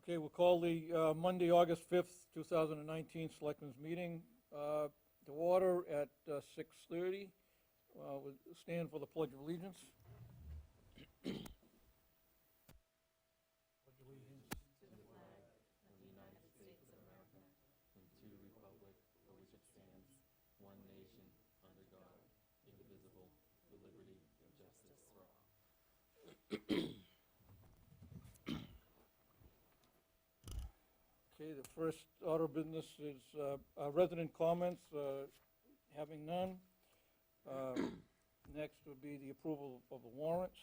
Okay, we'll call the Monday, August 5th, 2019 Selectmen's meeting to order at 6:30. We'll stand for the Pledge of Allegiance. Pledge allegiance. Okay, the first order of business is resident comments, having none. Next would be the approval of the warrants.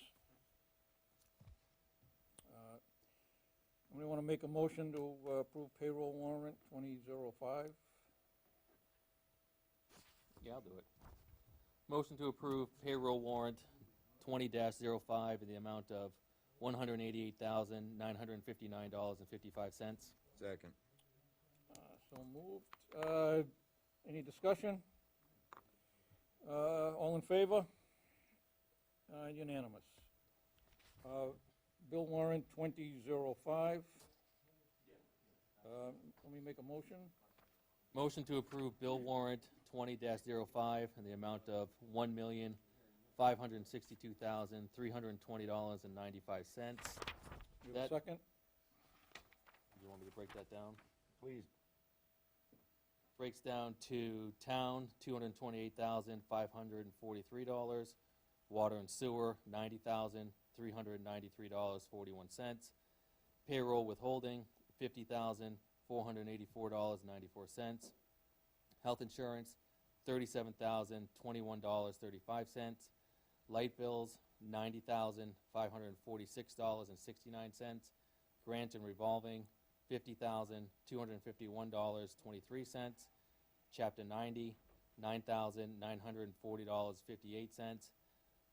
Anybody want to make a motion to approve payroll warrant 2005? Yeah, I'll do it. Motion to approve payroll warrant 20-05 in the amount of $188,959.55. Second. So moved. Any discussion? All in favor? Unanimous. Bill warrant 2005. Let me make a motion. Motion to approve bill warrant 20-05 in the amount of $1,562,320.95. You have a second? You want me to break that down? Please. Breaks down to town, $228,543. Water and sewer, $90,393.41. Payroll withholding, $50,484.94. Health insurance, $37,021.35. Light bills, $90,546.69. Grant and revolving, $50,251.23. Chapter 90, $9,940.58.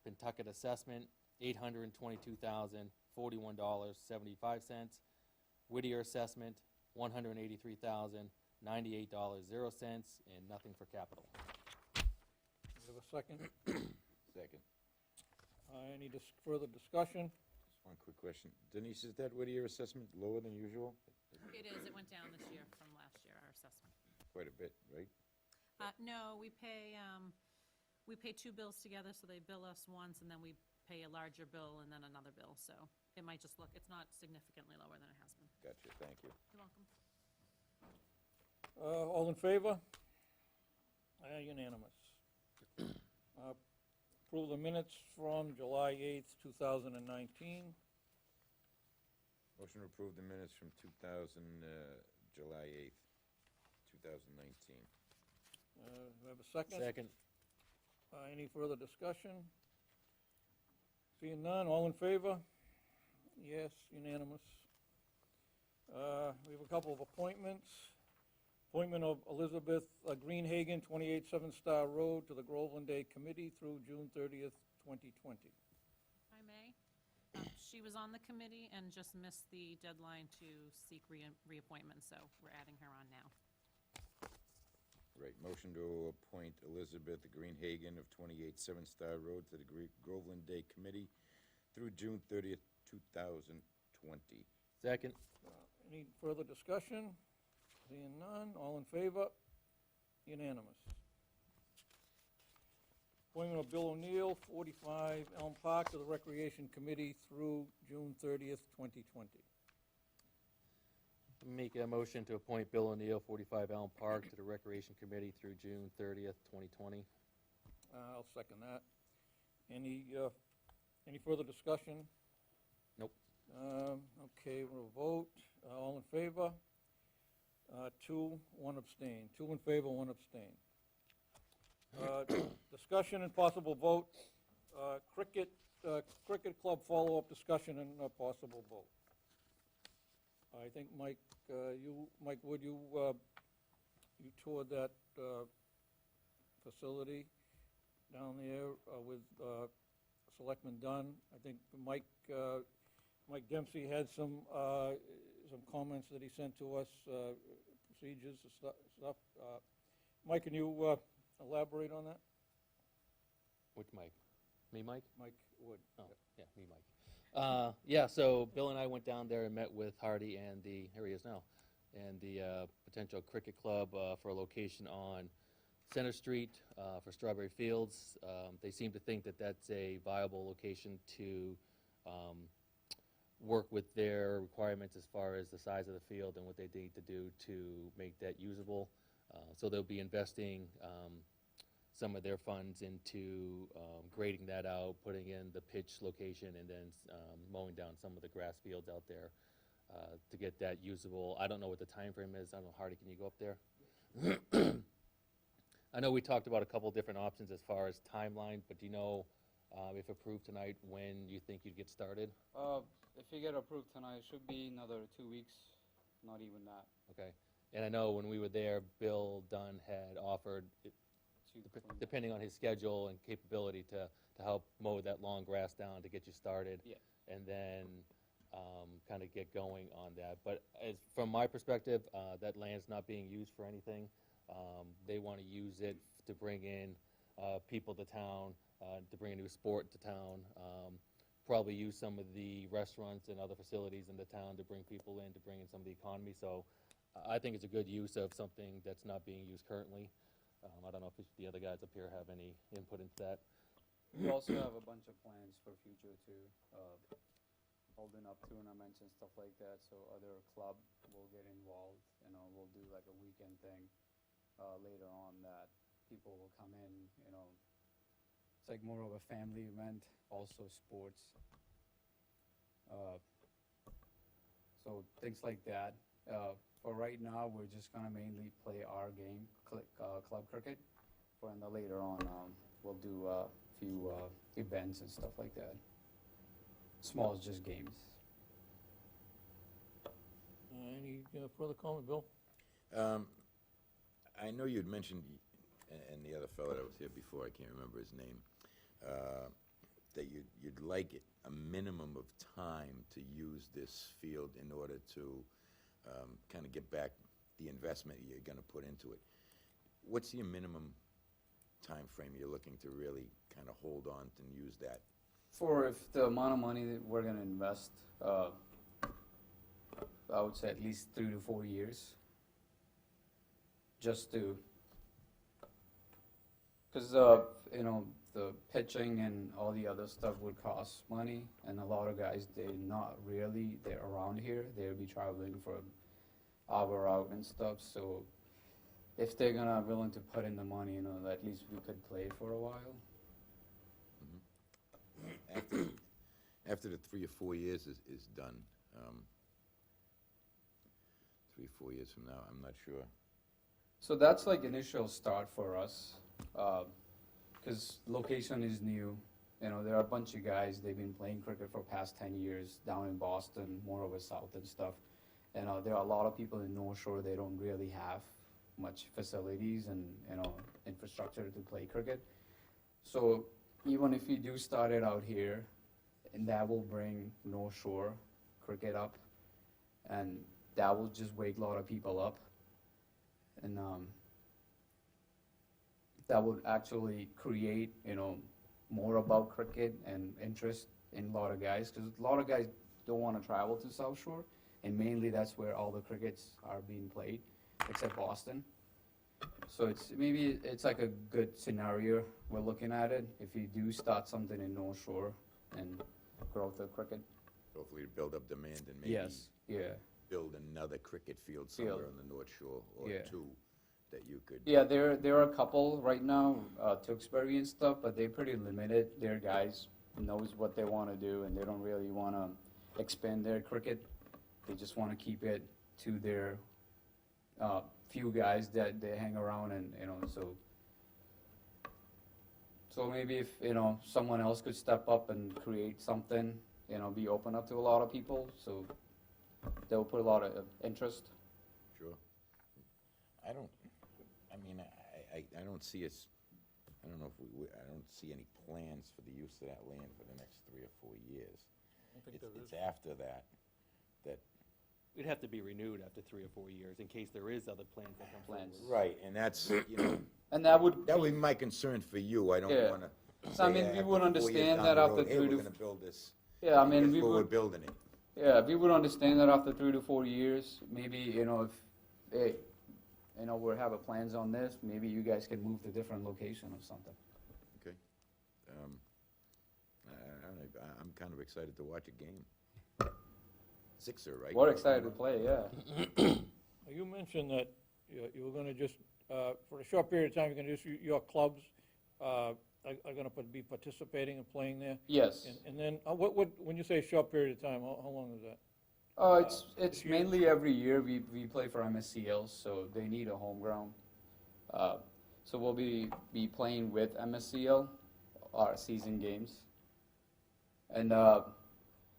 Pentucket assessment, $822,041.75. Whittier assessment, $183,098.00, and nothing for capital. You have a second? Second. Any further discussion? Just one quick question. Denise, is that Whittier assessment lower than usual? It is. It went down this year from last year, our assessment. Quite a bit, right? No, we pay two bills together, so they bill us once, and then we pay a larger bill and then another bill. So it might just look, it's not significantly lower than it has been. Gotcha, thank you. You're welcome. All in favor? Unanimous. Approve the minutes from July 8th, 2019. Motion to approve the minutes from July 8th, 2019. We have a second? Second. Any further discussion? Seeing none, all in favor? Yes, unanimous. We have a couple of appointments. Appointment of Elizabeth Greenhagen, 28 Seven Star Road, to the Groveland Day Committee through June 30th, 2020. If I may, she was on the committee and just missed the deadline to seek reappointment, so we're adding her on now. Right, motion to appoint Elizabeth Greenhagen of 28 Seven Star Road to the Groveland Day Committee through June 30th, 2020. Second. Any further discussion? Seeing none, all in favor? Unanimous. Appointment of Bill O'Neill, 45 Elm Park, to the Recreation Committee through June 30th, 2020. Make a motion to appoint Bill O'Neill, 45 Elm Park, to the Recreation Committee through June 30th, 2020. I'll second that. Any further discussion? Nope. Okay, we'll vote. All in favor? 2, 1 abstain. 2 in favor, 1 abstain. Discussion and possible vote. Cricket Club follow-up discussion and possible vote. I think Mike Wood, you toured that facility down there with Selectmen Dunn. I think Mike Dempsey had some comments that he sent to us, procedures and stuff. Mike, can you elaborate on that? Which Mike? Me, Mike? Mike Wood. Oh, yeah, me, Mike. Yeah, so Bill and I went down there and met with Hardy and here he is now, and the potential cricket club for a location on Center Street for Strawberry Fields. They seem to think that that's a viable location to work with their requirements as far as the size of the field and what they need to do to make that usable. So they'll be investing some of their funds into grading that out, putting in the pitch location, and then mowing down some of the grass fields out there to get that usable. I don't know what the time frame is. I don't know, Hardy, can you go up there? I know we talked about a couple different options as far as timeline, but do you know, if approved tonight, when you think you'd get started? If you get approved tonight, it should be another 2 weeks, not even that. Okay. And I know when we were there, Bill Dunn had offered, depending on his schedule and capability, to help mow that long grass down to get you started. Yeah. And then kind of get going on that. But from my perspective, that land's not being used for anything. They want to use it to bring in people to town, to bring a new sport to town. Probably use some of the restaurants and other facilities in the town to bring people in, to bring in some of the economy. So I think it's a good use of something that's not being used currently. I don't know if the other guys up here have any input into that. We also have a bunch of plans for future too, holding up tournaments and stuff like that, so other club will get involved. We'll do like a weekend thing later on that people will come in, It's like more of a family event, also sports. So things like that. For right now, we're just gonna mainly play our game, club cricket. And then later on, we'll do a few events and stuff like that. Small, just games. Any further comment, Bill? I know you'd mentioned, and the other fellow that was here before, I can't remember his name, that you'd like it a minimum of time to use this field in order to kind of get back the investment you're going to put into it. What's your minimum time frame you're looking to really kind of hold on and use that? For if the amount of money that we're gonna invest, I would say at least 3 to 4 years. Just to, because the pitching and all the other stuff would cost money, and a lot of guys, they're around here. They'll be traveling for an hour out and stuff. So if they're willing to put in the money, at least we could play for a while. After the 3 or 4 years is done, 3 or 4 years from now, I'm not sure. So that's like initial start for us, because location is new. There are a bunch of guys, they've been playing cricket for past 10 years down in Boston, more over south and stuff. There are a lot of people in North Shore, they don't really have much facilities and infrastructure to play cricket. So even if you do start it out here, and that will bring North Shore cricket up, and that will just wake a lot of people up, and that would actually create more about cricket and interest in a lot of guys, because a lot of guys don't want to travel to South Shore, and mainly that's where all the crickets are being played, except Boston. So it's like a good scenario we're looking at it, if you do start something in North Shore and growth of cricket. Hopefully to build up demand and maybe Yes, yeah. build another cricket field somewhere on the North Shore, or Yeah. 2 that you could. Yeah, there are a couple right now, Tewksbury and stuff, but they're pretty limited. Their guys knows what they want to do, and they don't really want to expand their cricket. They just want to keep it to their few guys that they hang around, and so maybe if someone else could step up and create something, be open up to a lot of people, so they'll put a lot of interest. Sure. I don't see us, I don't know if I don't see any plans for the use of that land for the next 3 or 4 years. I think there It's is. after that. It'd have to be renewed after 3 or 4 years in case there is other plans that come Plans. forward. Right, and that's, And that would be my concern for you. I don't Yeah. wanna So, I mean, we would understand that after 3 We're to gonna build this Yeah, I mean, That's we where we're would, building it. yeah, we would understand that after 3 to 4 years, maybe, if, hey, we have a plans on this, maybe you guys can move to different location or something. Okay. I'm kind of excited to watch a game. Sixer, right? We're excited to play, yeah. You mentioned that you were gonna just, for a short period of time, you're gonna just, your clubs are gonna be participating and playing there? Yes. And then, when you say a short period of time, how long is that? It's this year? mainly every year we play for MSCL, so they need a home ground. So we'll be playing with MSCL, our season games. And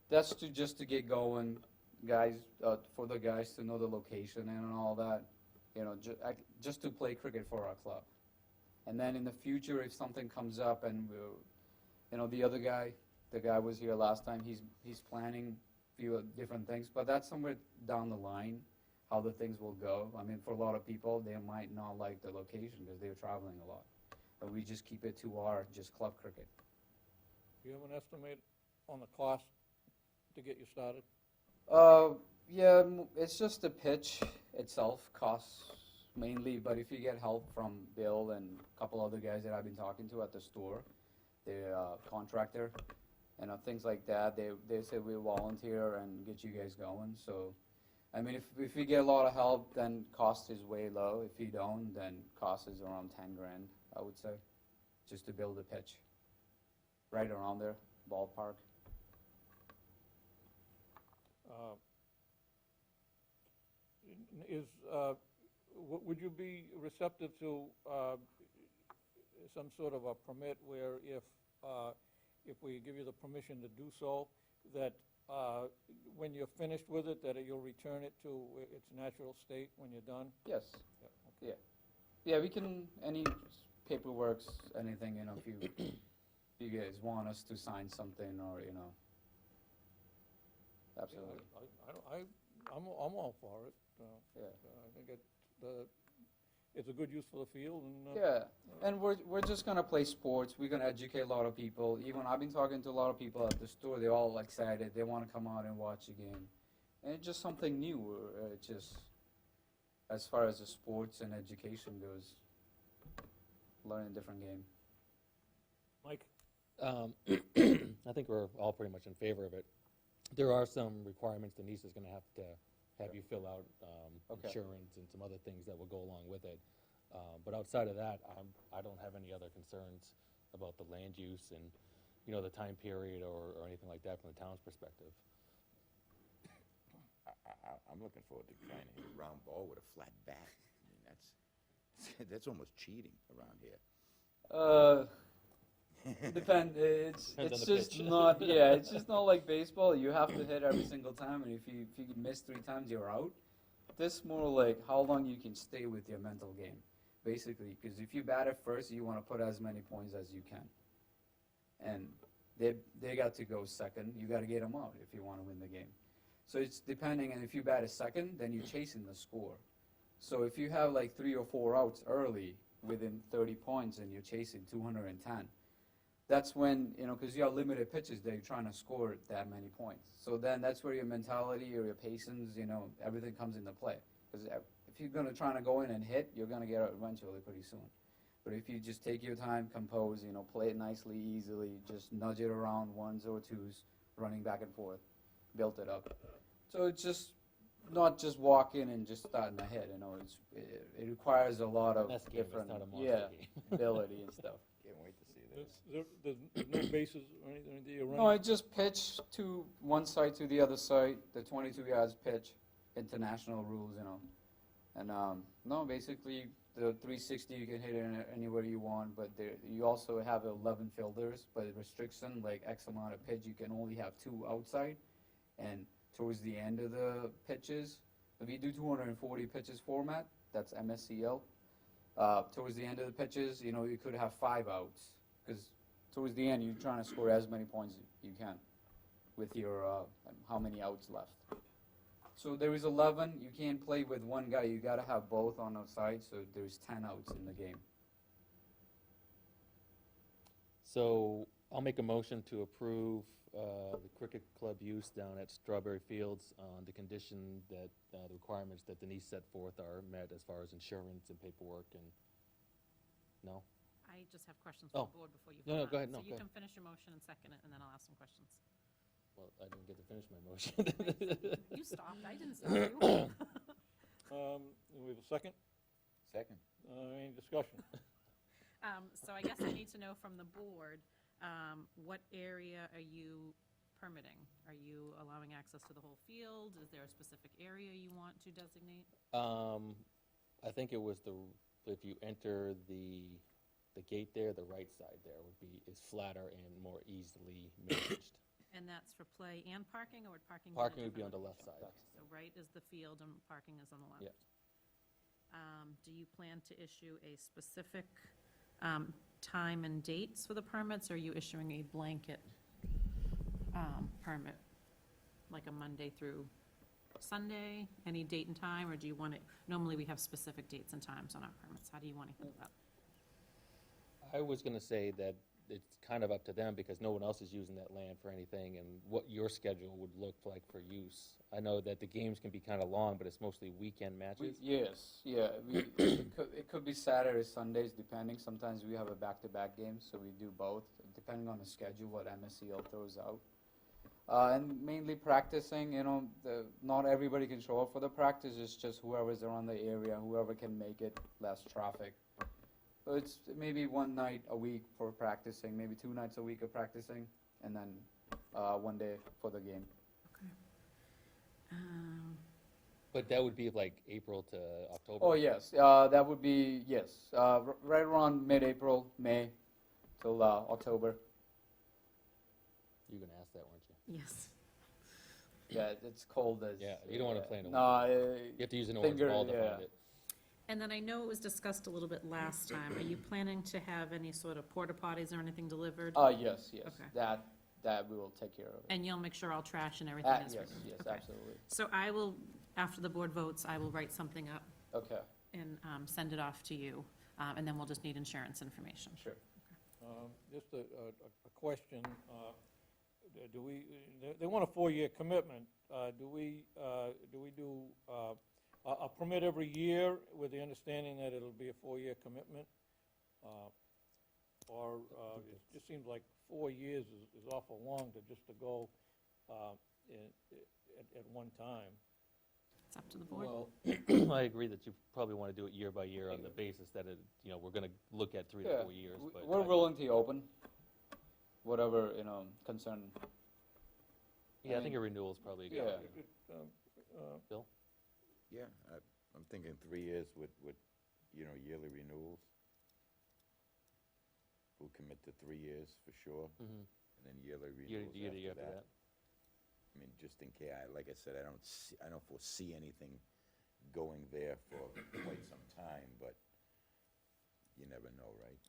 that's just to get going, guys, for the guys to know the location and all that, just to play cricket for our club. And then in the future, if something comes up and the guy was here last time, he's planning few different things, but that's somewhere down the line, how the things will go. I mean, for a lot of people, they might not like the location because they're traveling a lot. But we just keep it to our just club cricket. Do you have an estimate on the cost to get you started? Yeah, it's just the pitch itself costs mainly, but if you get help from Bill and a couple other guys that I've been talking to at the store, they're contractor, things like that, they say we'll volunteer and get you guys going. So, I mean, if we get a lot of help, then cost is way low. If you don't, then cost is around 10 grand, I would say, just to build a pitch, right around there, ballpark. Would you be receptive to some sort of a permit where if we give you the permission to do so, that when you're finished with it, that you'll return it to its natural state when you're done? Yes. Yeah, okay. Yeah, we can, any paperwork, anything, if you guys want us to sign something or, absolutely. I'm all for it. Yeah. I think it's a good use for the field and. Yeah, and we're just gonna play sports. We're gonna educate a lot of people. Even I've been talking to a lot of people at the store. They're all excited. They want to come out and watch the game, and it's just something new. It's just as far as the sports and education goes, learn a different game. Mike? I think we're all pretty much in favor of it. There are some requirements Denise is gonna have to have you fill out, Okay. insurance and some other things that will go along with it. But outside of that, I don't have any other concerns about the land use and, the time period or anything like that from the town's perspective. I'm looking forward to trying to hit a round ball with a flat bat. I mean, that's almost cheating around here. Depend. It's Depends on the just pitch. not. Yeah, it's just not like baseball. You have to hit every single time, and if you miss 3 times, you're out. This more like how long you can stay with your mental game, basically. Because if you bat at first, you want to put as many points as you can, and they got to go second. You got to get them out if you want to win the game. So it's depending, and if you bat a second, then you're chasing the score. So if you have like 3 or 4 outs early within 30 points, and you're chasing 210. That's when, because you have limited pitches that you're trying to score that many points. So then that's where your mentality or your patience, everything comes into play. Because if you're going to try to go in and hit, you're going to get out eventually pretty soon. But if you just take your time, compose, play it nicely, easily, just nudge it around ones or twos, running back and forth, build it up. So it's just not just walk in and just starting to hit, it requires a lot of That's the game, it's different, not a monster game. ability and stuff. Can't wait to see this. There's no bases or anything that you're running? No, I just pitch to one side to the other side, the 22 yards pitch, international rules, And no, basically the 360 you can hit it anywhere you want, but you also have 11 fielders, but restriction like X amount of pitch, you can only have 2 outside, and towards the end of the pitches, if you do 240 pitches format, that's MSCL. Towards the end of the pitches, you could have 5 outs, because towards the end, you're trying to score as many points you can with your how many outs left. So there is 11. You can't play with one guy. You got to have both on the side, so there's 10 outs in the game. So I'll make a motion to approve the cricket club use down at Strawberry Fields on the condition that the requirements that Denise set forth are met as far as insurance and paperwork and, no? I just have questions for Oh. the board before you. No, no, vote go on it. ahead, no, So go you ahead. can finish your motion and second it, and then I'll ask some questions. Well, I didn't get to finish my motion. You stopped, I didn't stop you. We have a second? Second. Any discussion? So I guess I need to know from the board, what area are you permitting? Are you allowing access to the whole field? Is there a specific area you want to designate? I think it was if you enter the gate there, the right side there is flatter and more easily managed. And that's for play and parking, or would parking be in a Parking would be on different the left location? side. So right is the field and parking is on the left? Yep. Do you plan to issue a specific time and dates for the permits, or are you issuing a blanket permit? Like a Monday through Sunday, any date and time, or do you want it, normally we have specific dates and times on our permits. How do you want to handle that? I was gonna say that it's kind of up to them because no one else is using that land for anything and what your schedule would look like for use. I know that the games can be kind of long, but it's mostly weekend matches. Yes, yeah, it could be Saturdays, Sundays, depending. Sometimes we have a back-to-back game, so we do both, depending on the schedule, what MSCL throws out. And mainly practicing, not everybody can show up for the practice, it's just whoever's around the area, whoever can make it, less traffic. So it's maybe one night a week for practicing, maybe 2 nights a week of practicing, and then one day for the game. But that would be like April to October? Oh, yes, that would be, yes, right around mid-April, May, till October. You're gonna ask that, weren't you? Yes. Yeah, it's cold as. Yeah, you don't wanna play in the No, You have to use an orange Finger, ball to yeah. find it. And then I know it was discussed a little bit last time. Are you planning to have any sort of porta potties or anything delivered? Yes, Okay. that we will take care of it. And you'll make sure all trash and everything is. Yes, Okay. absolutely. So I will, after the board votes, I will write something up Okay, and send it off to you, and then we'll just need insurance information. sure. Just a question, do we, they want a 4-year commitment, do we do a permit every year with the understanding that it'll be a 4-year commitment? Or it just seems like 4 years is awful long just to go at one time. It's up to the board. Well, I agree that you probably wanna do it year by year on the basis that we're gonna look at 3 to Yeah, 4 years, but. we're willing to open whatever, concern. Yeah, I think a renewal is probably a good Yeah. idea. Bill? Yeah, I'm thinking 3 years with, yearly renewals. We'll commit to 3 years for sure, Mhm. and then yearly Year renewals after that. I mean, just in case, like I said, I don't foresee anything going there for quite some time, but you never know, right?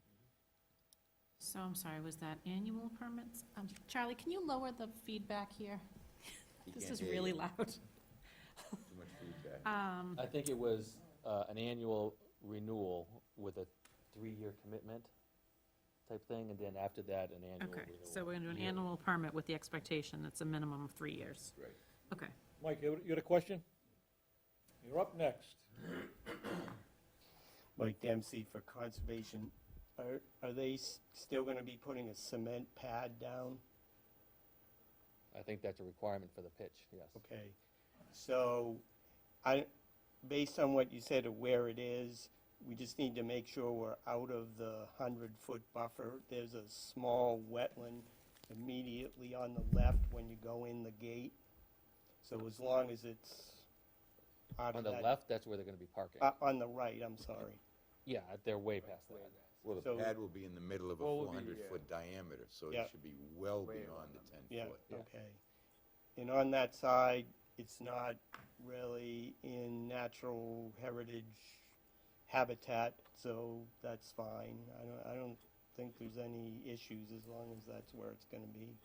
So I'm sorry, was that annual permits? Charlie, can you lower the feedback here? He This can't is hear really you. loud. Too much feedback. I think it was an annual renewal with a 3-year commitment type thing, and then after that, an annual Okay, renewal. so we're gonna do an yearly. annual permit with the expectation it's a minimum of 3 years. Right. Okay. Mike, you had a question? You're up next. Mike Dempsey for Conservation. Are they still gonna be putting a cement pad down? I think that's a requirement for the pitch, yes. Okay, so based on what you said of where it is, we just need to make sure we're out of the 100-foot buffer. There's a small wetland immediately on the left when you go in the gate. So as long as it's out On of the that. left, that's where they're gonna be parking. On the right, I'm sorry. Yeah, they're way past that. Well, the So- pad will be in the middle of a Well, it'll be- 400-foot diameter, so Yeah. it should be well Way beyond the around. 10 Yeah, foot. Yeah. okay. And on that side, it's not really in natural heritage habitat, so that's fine. I don't think there's any issues as long as that's where it's gonna be.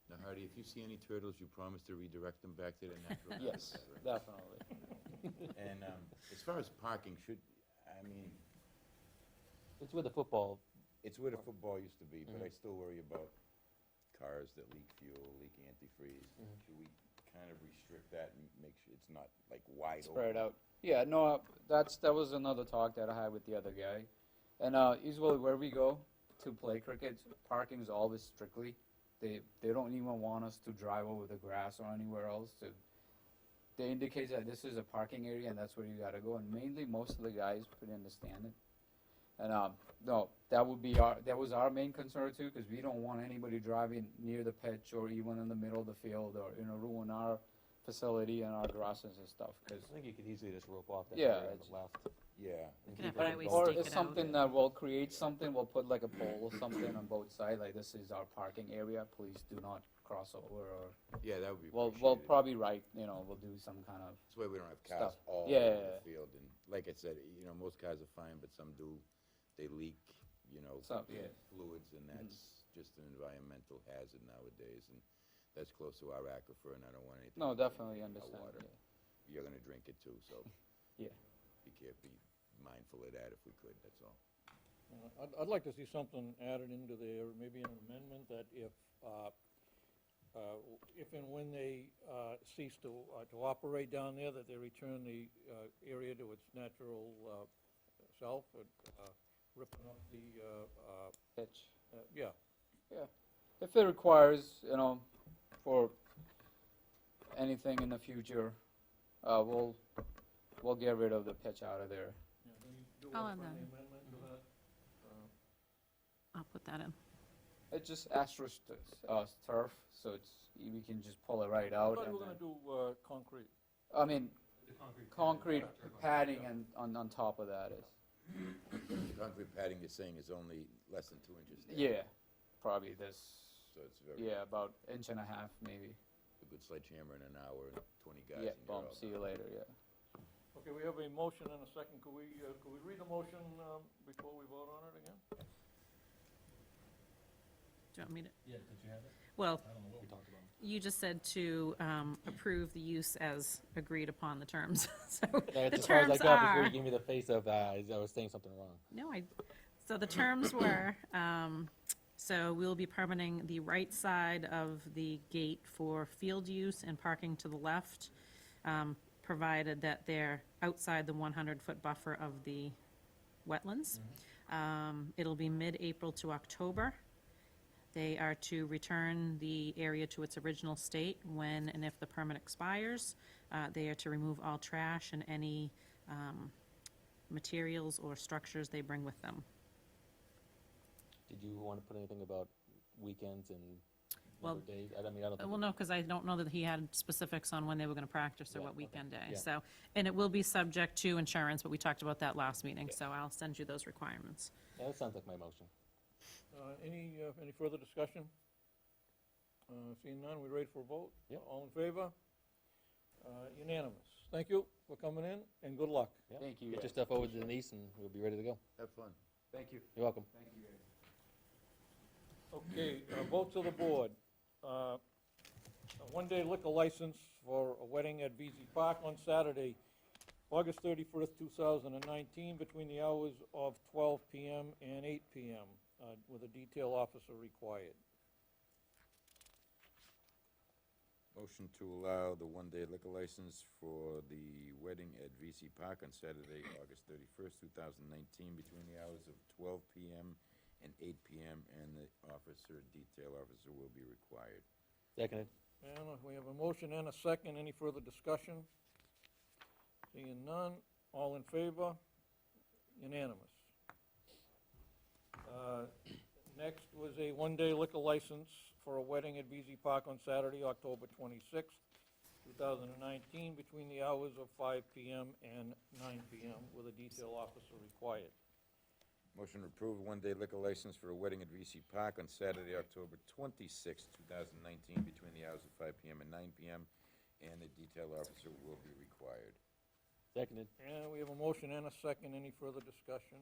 Now, Hardy, if you see any turtles, you promise to redirect them back to their natural Yes, habitat, right? definitely. And as far as parking, I mean, It's where the football It's where the football used to be, but I still worry about cars that leak fuel, leak antifreeze. Should we kind of restrict that and make sure it's not like wide open? Spread out. Yeah, no, that was another talk that I had with the other guy. And usually where we go to play cricket, parking is always strictly. They don't even want us to drive over the grass or anywhere else. They indicate that this is a parking area and that's where you gotta go. And mainly, most of the guys pretty understand it. And no, that was our main concern too, because we don't want anybody driving near the pitch or even in the middle of the field or ruin our facility and our grasses and stuff. Cause I think you could easily just rope off that Yeah, area on it's- the left. Yeah. and Could have keep it highway going. or stake it's it out. something that we'll create something. We'll put like a pole or something on both sides. Like this is our parking area. Please do not cross over. Or Yeah, that would be we'll appreciated. probably write. We'll do some kind of. This way we don't have cars Stuff. all Yeah. over the field. And like I said, most cars are fine, but some do, they leak, Yeah. fluids, and that's just an environmental hazard nowadays. And that's close to our aquifer, and I don't want anything. No, to get definitely into our understand. water. Yeah. You're gonna drink it too, so. Yeah. Be careful, be mindful of that if we could, that's all. I'd like to see something added into there, maybe an amendment that if and when they cease to operate down there, that they return the area to its natural self, ripping up the, Pitch. yeah. If it requires, for anything in the future, we'll get rid of the pitch out of there. I'll add that. I'll put that in. It's just asterisk turf, so we can just pull it right I out. thought you And were gonna then, do concrete. I mean, concrete padding and on top of that is. The concrete padding you're saying is only less than 2 inches thick. Yeah, probably this. So it's very, About inch and a half maybe. a good sledgehammer in an hour and 20 guys. Yeah, and you're bump. all See done. you later. Yeah. Okay, we have a motion and a second. Could we read the motion before we vote on it again? Do you want me to? Yeah, did you have it? Well, I don't know what we talked about. you just said to approve the use as agreed upon the terms. So Yeah, the as far as I terms got, before are. you gave me the face of, I was saying something wrong. No, so the terms were, so we'll be permitting the right side of the gate for field use and parking to the left, provided that they're outside the 100-foot buffer of the wetlands. It'll be mid-April to October. They are to return the area to its original state when and if the permit expires. They are to remove all trash and any materials or structures they bring with them. Did you want to put anything about weekends and Well, other days? I don't think. Well, no, because I don't know that he had specifics on when they were going to practice or Yeah, what okay, weekend day. yeah. So, and it will be subject to insurance, but we talked about that last meeting, so I'll send you those requirements. Yeah, that sounds like my motion. Any further discussion? Seeing none, we ready for a vote? Yep. All in favor? Unanimous. Thank you for coming in, and good luck. Yeah. Thank you. Get your guys. stuff over to Denise and we'll be ready to go. Have fun. Thank you. You're welcome. Thank you. Guys. Okay, vote to the board. A one-day liquor license for a wedding at VZ Park on Saturday, August 31st, 2019, between the hours of 12 PM and 8 PM, with a detail officer required. Motion to allow the one-day liquor license for the wedding at VC Park on Saturday, August 31st, 2019, between the hours of 12 PM and 8 PM, and the detail officer will be required. Seconded. And we have a motion and a second. Any further discussion? Seeing none, all in favor? Unanimous. Next was a one-day liquor license for a wedding at VZ Park on Saturday, October 26th, 2019, between the hours of 5 PM and 9 PM, with a detail officer required. Motion to approve one-day liquor license for a wedding at VC Park on Saturday, October 26th, 2019, between the hours of 5 PM and 9 PM, and the detail officer will be required. Seconded. And we have a motion and a second. Any further discussion?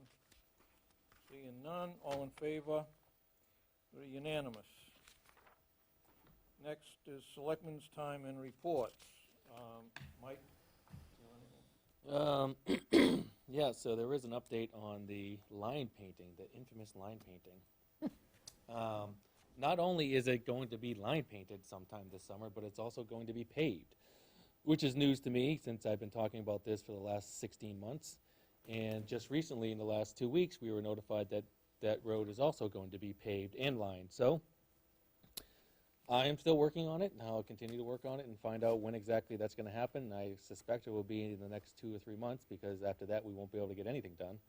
Seeing none, all in favor? We're unanimous. Next is Selectmen's time and reports. Mike? you want anything? Yeah, so there is an update on the line painting, the infamous line painting. Not only is it going to be line painted sometime this summer, but it's also going to be paved, which is news to me since I've been talking about this for the last 16 months. And just recently, in the last 2 weeks, we were notified that that road is also going to be paved and lined. So I am still working on it, and I'll continue to work on it and find out when exactly that's going to happen. I suspect it will be in the next 2 or 3 months, because after that, we won't be able to get anything done.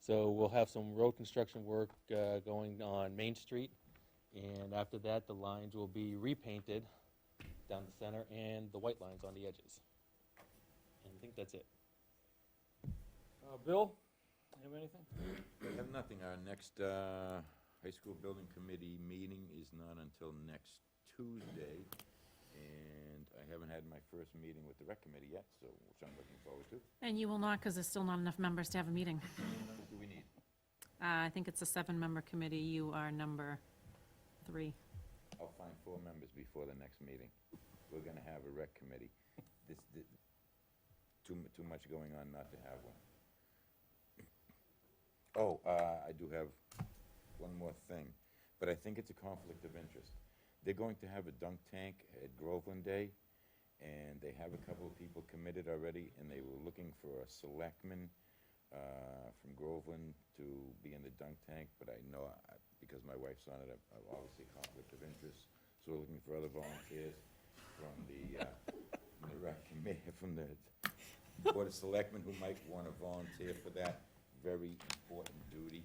So we'll have some road construction work going on Main Street, and after that, the lines will be repainted down the center and the white lines on the edges. And I think that's it. Bill, you have anything? I have nothing. Our next high school building committee meeting is not until next Tuesday, and I haven't had my first meeting with the rec committee yet, so, which I'm looking forward to. And you will not, because there's still not enough members to have a meeting. What do we need? I think it's a 7-member committee. You are number 3. I'll find 4 members before the next meeting. We're gonna have a rec committee. Too much going on not to have one. Oh, I do have one more thing, but I think it's a conflict of interest. They're going to have a dunk tank at Groveland Day, and they have a couple of people committed already, and they were looking for a selectman from Groveland to be in the dunk tank, but I know, because my wife's on it, I've obviously conflict of interest, so we're looking for other volunteers from the rec committee, from the Board of Selectmen who might want to volunteer for that very important duty.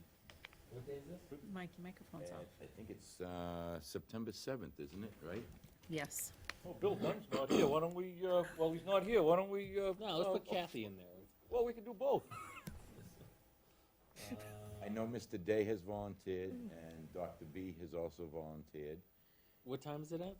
What day is this? Mike, your microphone's And off. I think it's September 7th, isn't it, right? Yes. Oh, Bill Dunn's not here, why don't we, well, he's not here, why don't we, No, let's put Kathy in there. well, we can do both. I know Mr. Day has volunteered, and Dr. B has also volunteered. What time is it at?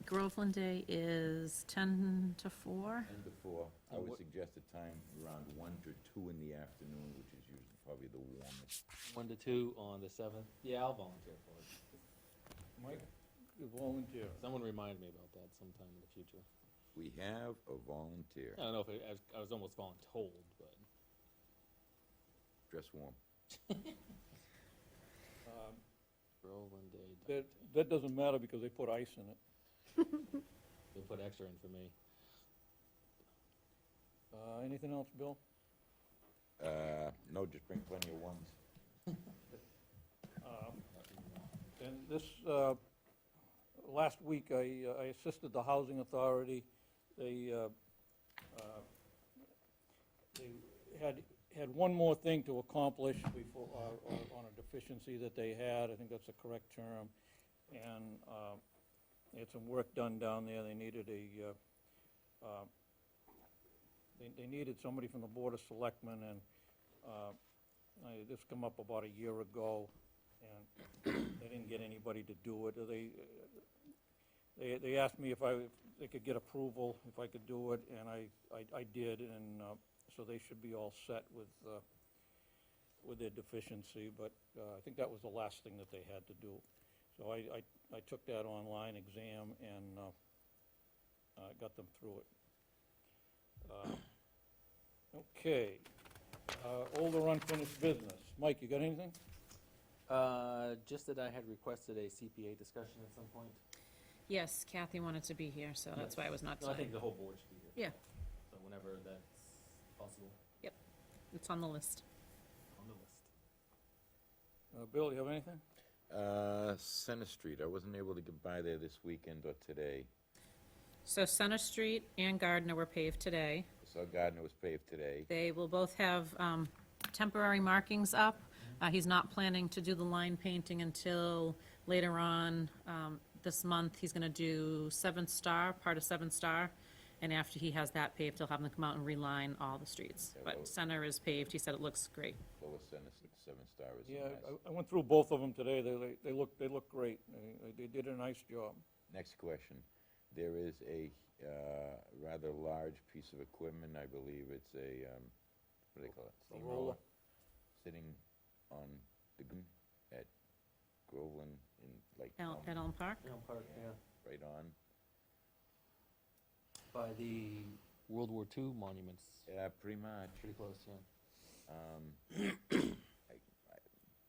Groveland Day is 10 to 4. And before, I And would what- suggest a time around 1 to 2 in the afternoon, which is usually probably the warmest. 1 to 2 on the 7th? Yeah, I'll volunteer for it. Mike, you volunteer. Someone remind me about that sometime in the future. We have a volunteer. I don't know if I was almost voluntold, but Dress warm. Groveland Day. That doesn't matter because they put ice in it. They put extra in for me. Anything else, Bill? No, just bring plenty of ones. And this, last week, I assisted the Housing Authority. They had one more thing to accomplish before, on a deficiency that they had, I think that's the correct term. And they had some work done down there, they needed they needed somebody from the Board of Selectmen, and this come up about a year ago, and they didn't get anybody to do it. They asked me if they could get approval, if I could do it, and I did, and so they should be all set with their deficiency, but I think that was the last thing that they had to do. So I took that online exam and got them through it. Okay, older unfinished business. Mike, you got anything? Just that I had requested a CPA discussion at some point. Yes, Kathy wanted to be here, so that's why I was not No, I tonight. think the whole board should be here. Yeah, So whenever that's possible, it's on the list. on the list. Bill, you have anything? Center Street, I wasn't able to get by there this weekend or today. So Center Street and Gardner were paved today. I saw Gardner was paved today. They will both have temporary markings up. He's not planning to do the line painting until later on this month. He's gonna do 7th Star, part of 7th Star, and after he has that paved, he'll have them come out and reline all the streets. Okay, well- But Center is paved, he said it looks great. Lower Center, 7-star is Yeah, nice. I went through both of them today. They look great. They did a nice job. Next question. There is a rather large piece of equipment, I believe it's a, what do they call it? A Steamroller, roller. sitting on the green at Groveland in like. At Elm Park? Park, yeah. Right on. By the World War II monuments. Yeah, pretty much. Pretty close, yeah.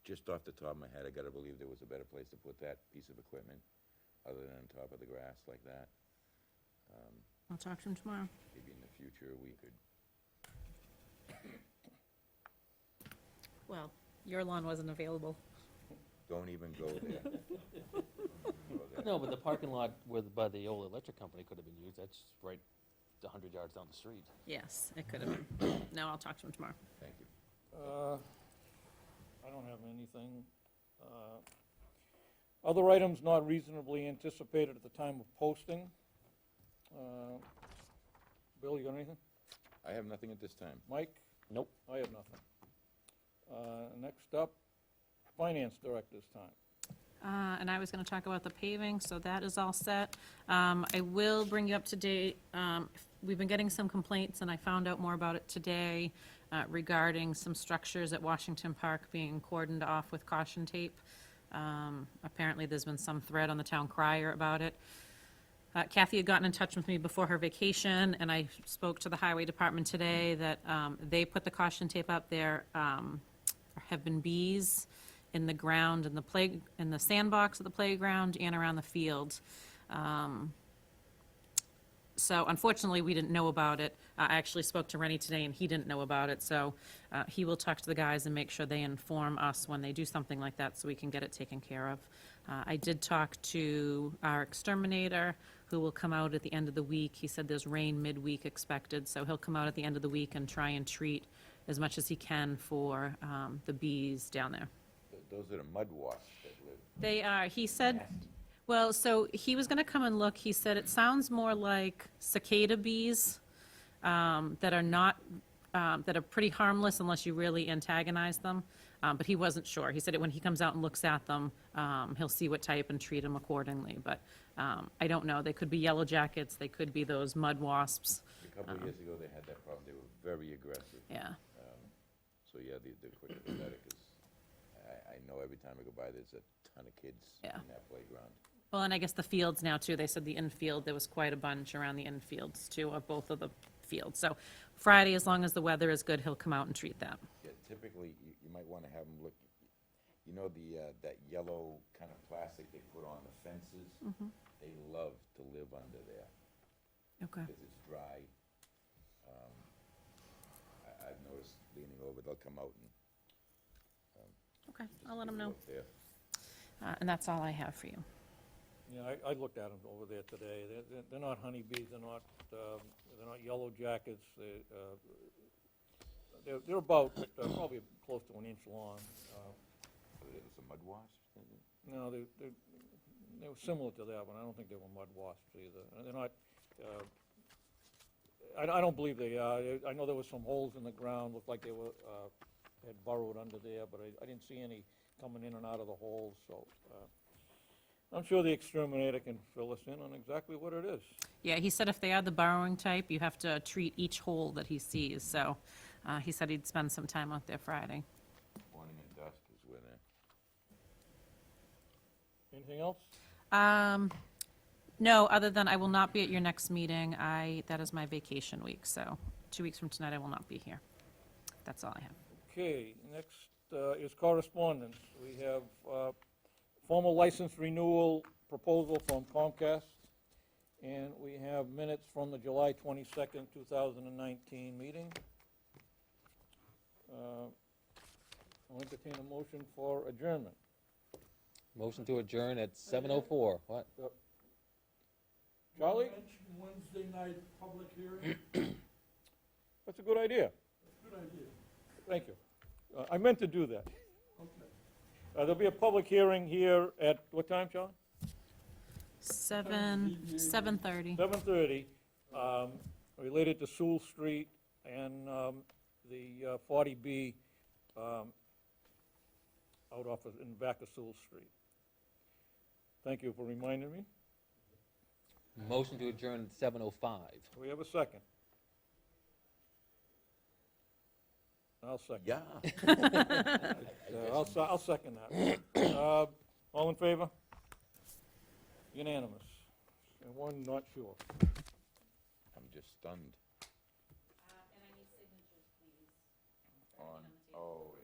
Just off the top of my head, I gotta believe there was a better place to put that piece of equipment other than on top of the grass like that. I'll talk to him tomorrow. Maybe in the future, we could, Well, your lawn wasn't available. don't even go there. No, but the parking lot by the old electric company could have been used. That's right 100 yards down the street. Yes, it could have been. No, I'll talk to him tomorrow. Thank you. I don't have anything. Other items not reasonably anticipated at the time of posting. Bill, you got anything? I have nothing at this time. Mike? Nope. I have nothing. Next up, Finance Director's time. And I was going to talk about the paving, so that is all set. I will bring you up to date. We've been getting some complaints, and I found out more about it today regarding some structures at Washington Park being cordoned off with caution tape. Apparently, there's been some thread on the town crier about it. Kathy had gotten in touch with me before her vacation, and I spoke to the highway department today that they put the caution tape up there. Have been bees in the ground, in the sandbox of the playground and around the field. So unfortunately, we didn't know about it. I actually spoke to Rennie today, and he didn't know about it, so he will talk to the guys and make sure they inform us when they do something like that so we can get it taken care of. I did talk to our exterminator, who will come out at the end of the week. He said there's rain midweek expected, so he'll come out at the end of the week and try and treat as much as he can for the bees down there. Those are the mud wasps that live. They are, he said, well, so he was gonna come and look. He said it sounds more like cicada bees that are not, that are pretty harmless unless you really antagonize them. But he wasn't sure. He said when he comes out and looks at them, he'll see what type and treat them accordingly. But I don't know. They could be yellow jackets. They could be those mud wasps. A couple of years ago, they had that problem. They were very aggressive. Yeah. So, yeah, they're quick to that, because I know every time I go by, there's a ton of kids Yeah. in that playground. Well, and I guess the fields now too. They said the infield, there was quite a bunch around the infields too, of both of the fields. So Friday, as long as the weather is good, he'll come out and treat that. Yeah, typically, you might want to have them look, you know, that yellow kind of plastic they put on the fences? They love to live under there Okay. because it's dry. I've noticed leaning over, they'll come out and Okay, just I'll let him know. look there. And that's all I have for you. Yeah, I looked at them over there today. They're not honeybees, they're not yellow jackets. They're about, probably close to an inch long. There's some mud wasps? No, they were similar to that one. I don't think they were mud wasps either. They're not, I don't believe they are. I know there was some holes in the ground, looked like they were, had burrowed under there, but I didn't see any coming in and out of the holes, so, I'm sure the exterminator can fill us in on exactly what it is. Yeah, he said if they are the burrowing type, you have to treat each hole that he sees. So he said he'd spend some time out there Friday. Morning and dusk is when they're... Anything else? No, other than I will not be at your next meeting. That is my vacation week, so 2 weeks from tonight I will not be here. That's all I have. Okay, next is correspondence. We have formal license renewal proposal from Comcast, and we have minutes from the July 22nd, 2019 meeting. I'll entertain a motion for adjournment. Motion to adjourn at 7:04. What? Charlie? Mention Wednesday night public hearing. That's a good idea. Good idea. Thank you. I meant to do that. Okay. There'll be a public hearing here at, what time, Charlie? 7:30. 7:30, related to Sewell Street and the 40B out off of, in back of Sewell Street. Thank you for reminding me. Motion to adjourn at 7:05. Do we have a second? I'll second. Yeah. I'll second that. All in favor? Unanimous. And one not sure. I'm just stunned. everything On, on the table. oh,